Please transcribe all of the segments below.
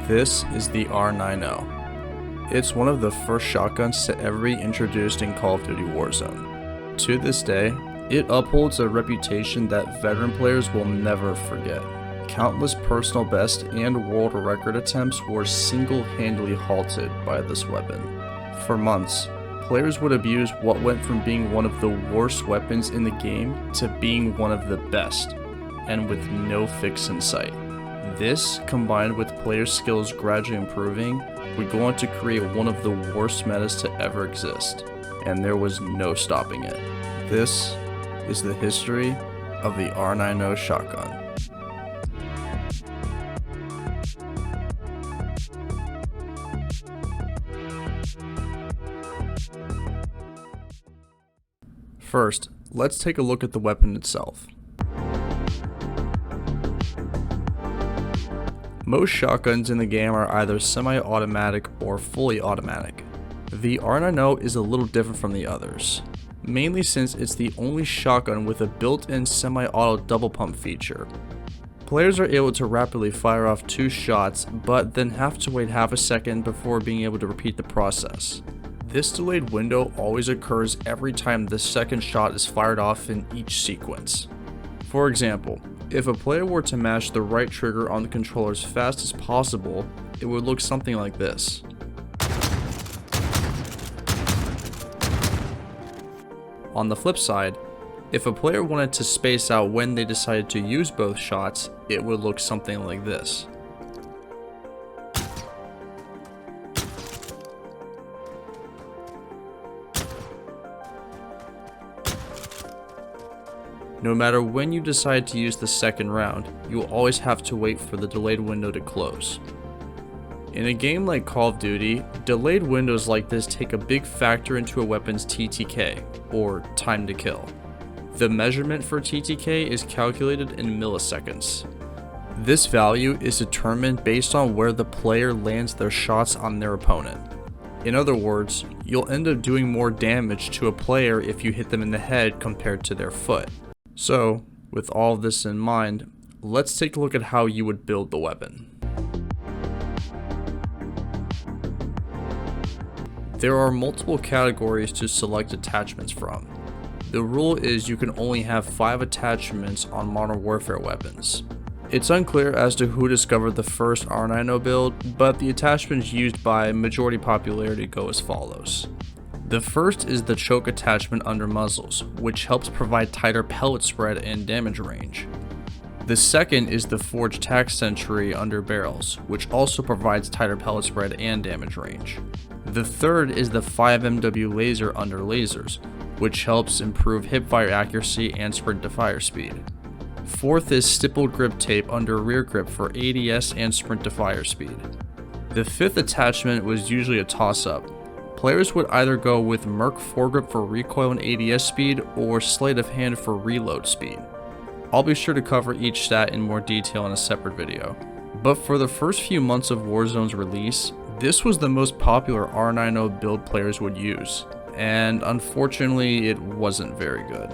This is the R9-0. It's one of the first shotguns to ever be introduced in Call of Duty Warzone. To this day, it upholds a reputation that veteran players will never forget. Countless personal best and world record attempts were single-handedly halted by this weapon. For months, players would abuse what went from being one of the worst weapons in the game to being one of the best, and with no fix in sight. This, combined with player skills gradually improving, would go on to create one of the worst metas to ever exist, and there was no stopping it. This is the history of the R9-0 shotgun. First, let's take a look at the weapon itself. Most shotguns in the game are either semi-automatic or fully automatic. The R9-0 is a little different from the others, mainly since it's the only shotgun with a built-in semi-auto double pump feature. Players are able to rapidly fire off 2 shots, but then have to wait half a second before being able to repeat the process. This delayed window always occurs every time the second shot is fired off in each sequence. For example, if a player were to mash the right trigger on the controller as fast as possible, it would look something like this. On the flip side, if a player wanted to space out when they decided to use both shots, it would look something like this. No matter when you decide to use the second round, you will always have to wait for the delayed window to close. In a game like Call of Duty, delayed windows like this take a big factor into a weapon's TTK, or time to kill. The measurement for TTK is calculated in milliseconds. This value is determined based on where the player lands their shots on their opponent. In other words, you'll end up doing more damage to a player if you hit them in the head compared to their foot. So, with all of this in mind, let's take a look at how you would build the weapon. There are multiple categories to select attachments from. The rule is you can only have 5 attachments on Modern Warfare weapons. It's unclear as to who discovered the first R9-0 build, but the attachments used by majority popularity go as follows. The first is the choke attachment under muzzles, which helps provide tighter pellet spread and damage range. The second is the forged tack sentry under barrels, which also provides tighter pellet spread and damage range. The third is the 5MW laser under lasers, which helps improve hipfire accuracy and sprint to fire speed. Fourth is stippled grip tape under rear grip for ADS and sprint to fire speed. The fifth attachment was usually a toss-up. Players would either go with Merc foregrip for recoil and ADS speed or sleight of hand for reload speed. I'll be sure to cover each stat in more detail in a separate video. But for the first few months of Warzone's release, this was the most popular R9-0 build players would use, and unfortunately it wasn't very good.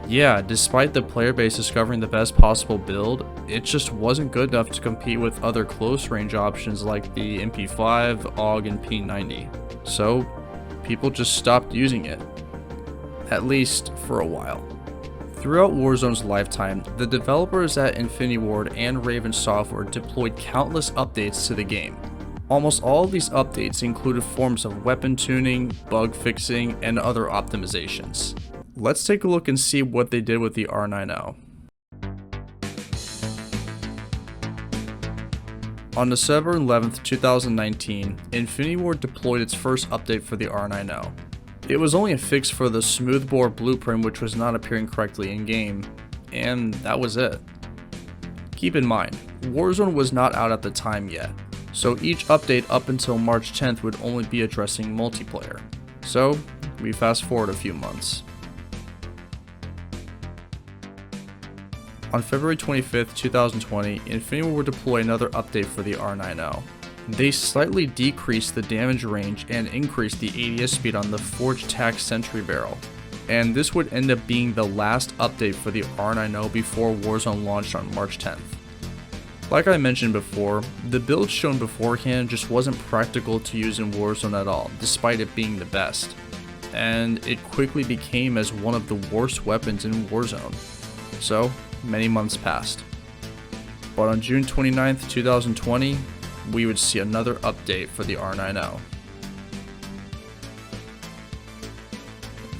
Yeah, despite the player base discovering the best possible build, it just wasn't good enough to compete with other close range options like the MP5, AUG, and P90. So, people just stopped using it. At least for a while. Throughout Warzone's lifetime, the developers at Infinity Ward and Raven Software deployed countless updates to the game. Almost all of these updates included forms of weapon tuning, bug fixing, and other optimizations. Let's take a look and see what they did with the R9-0. On December 11th, 2019, Infinity Ward deployed its first update for the R9-0. It was only a fix for the smoothbore blueprint which was not appearing correctly in-game, and that was it. Keep in mind, Warzone was not out at the time yet, so each update up until March 10th would only be addressing multiplayer. So, we fast forward a few months. On February 25th, 2020, Infinity Ward would deploy another update for the R9-0. They slightly decreased the damage range and increased the ADS speed on the forged tack sentry barrel, and this would end up being the last update for the R9-0 before Warzone launched on March 10th. Like I mentioned before, the build shown beforehand just wasn't practical to use in Warzone at all, despite it being the best. And it quickly became as one of the worst weapons in Warzone. So, many months passed. But on June 29th, 2020, we would see another update for the R9-0.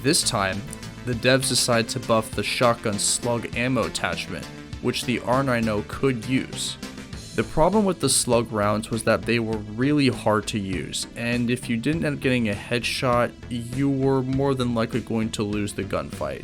This time, the devs decided to buff the shotgun slug ammo attachment, which the R9-0 could use. The problem with the slug rounds was that they were really hard to use, and if you didn't end up getting a headshot, you were more than likely going to lose the gunfight.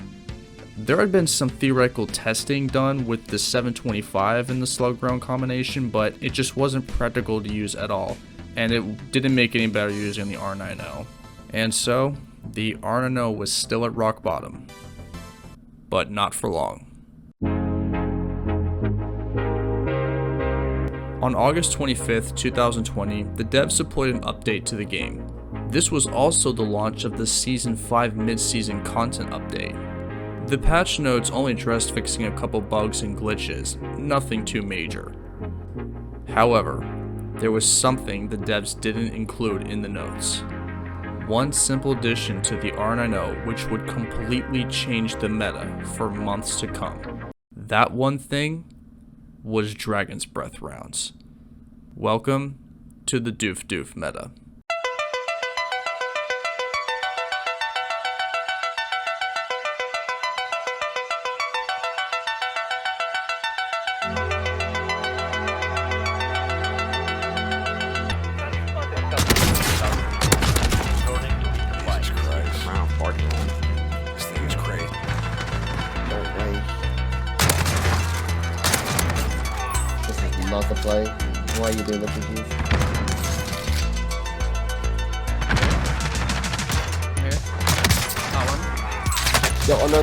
There had been some theoretical testing done with the 725 in the slug round combination, but it just wasn't practical to use at all, and it didn't make any better using the R9-0. And so, the R9-0 was still at rock bottom, but not for long. On August 25th, 2020, the devs deployed an update to the game. This was also the launch of the Season 5 mid-season content update. The patch notes only addressed fixing a couple bugs and glitches, nothing too major. However, there was something the devs didn't include in the notes. One simple addition to the R9-0 which would completely change the meta for months to come. That one thing was Dragon's Breath rounds. Welcome to the Doof-Doof meta. This thing is great. No way. This is not the play. Why are you doing the GGs? Here. Got one. Yo, on the...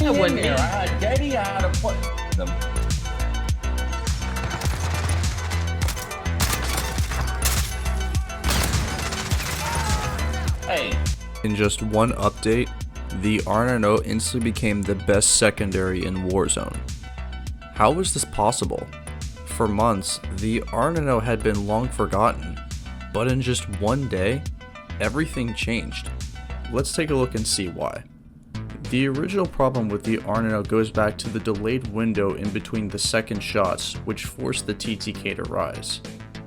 I wasn't there. I had Daddy how to put them. Hey. In just one update, the R9-0 instantly became the best secondary in Warzone. How was this possible? For months, the R9-0 had been long forgotten, but in just one day, everything changed. Let's take a look and see why. The original problem with the R9-0 goes back to the delayed window in between the second shots, which forced the TTK to rise.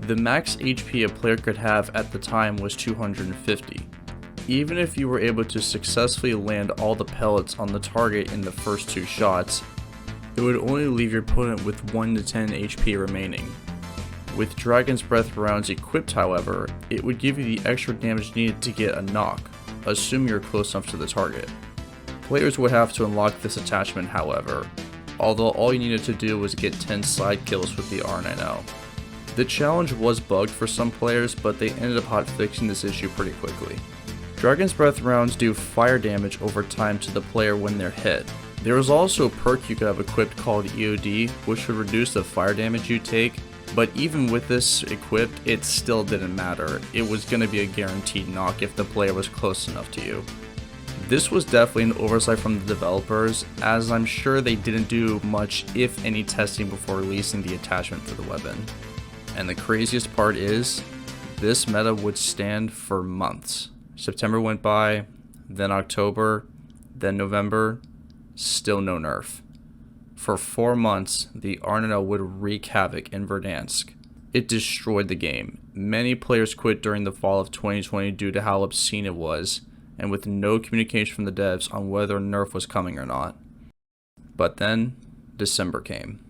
The max HP a player could have at the time was 250. Even if you were able to successfully land all the pellets on the target in the first two shots, it would only leave your opponent with 1 to 10 HP remaining. With Dragon's Breath rounds equipped, however, it would give you the extra damage needed to get a knock, assuming you're close enough to the target. Players would have to unlock this attachment, however, although all you needed to do was get 10 side kills with the R9-0. The challenge was bugged for some players, but they ended up hotfixing this issue pretty quickly. Dragon's Breath rounds do fire damage over time to the player when they're hit. There was also a perk you could have equipped called EOD, which would reduce the fire damage you take, but even with this equipped, it still didn't matter. It was going to be a guaranteed knock if the player was close enough to you. This was definitely an oversight from the developers, as I'm sure they didn't do much, if any, testing before releasing the attachment for the weapon. And the craziest part is, this meta would stand for months. September went by, then October, then November, still no nerf. For 4 months, the R9-0 would wreak havoc in Verdansk. It destroyed the game. Many players quit during the fall of 2020 due to how obscene it was, and with no communication from the devs on whether nerf was coming or not. But then, December came.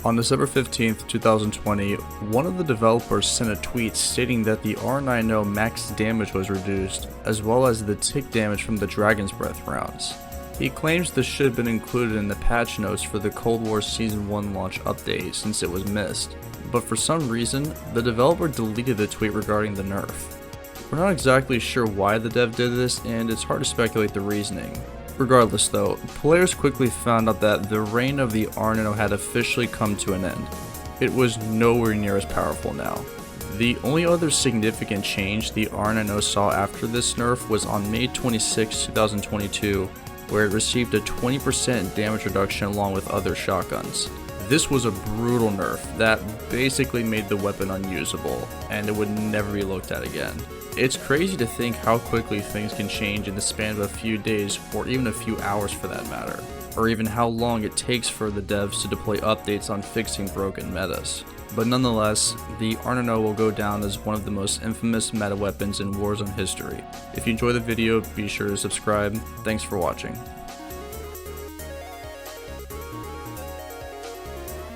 On December 15th, 2020, one of the developers sent a tweet stating that the R9-0 max damage was reduced, as well as the tick damage from the Dragon's Breath rounds. He claims this should have been included in the patch notes for the Cold War Season 1 launch update since it was missed, but for some reason, the developer deleted the tweet regarding the nerf. We're not exactly sure why the dev did this, and it's hard to speculate the reasoning. Regardless though, players quickly found out that the reign of the R9-0 had officially come to an end. It was nowhere near as powerful now. The only other significant change the R9-0 saw after this nerf was on May 26, 2022, where it received a 20% damage reduction along with other shotguns. This was a brutal nerf that basically made the weapon unusable, and it would never be looked at again. It's crazy to think how quickly things can change in the span of a few days, or even a few hours for that matter, or even how long it takes for the devs to deploy updates on fixing broken metas. But nonetheless, the R9-0 will go down as one of the most infamous meta weapons in Warzone history. If you enjoyed the video, be sure to subscribe. Thanks for watching.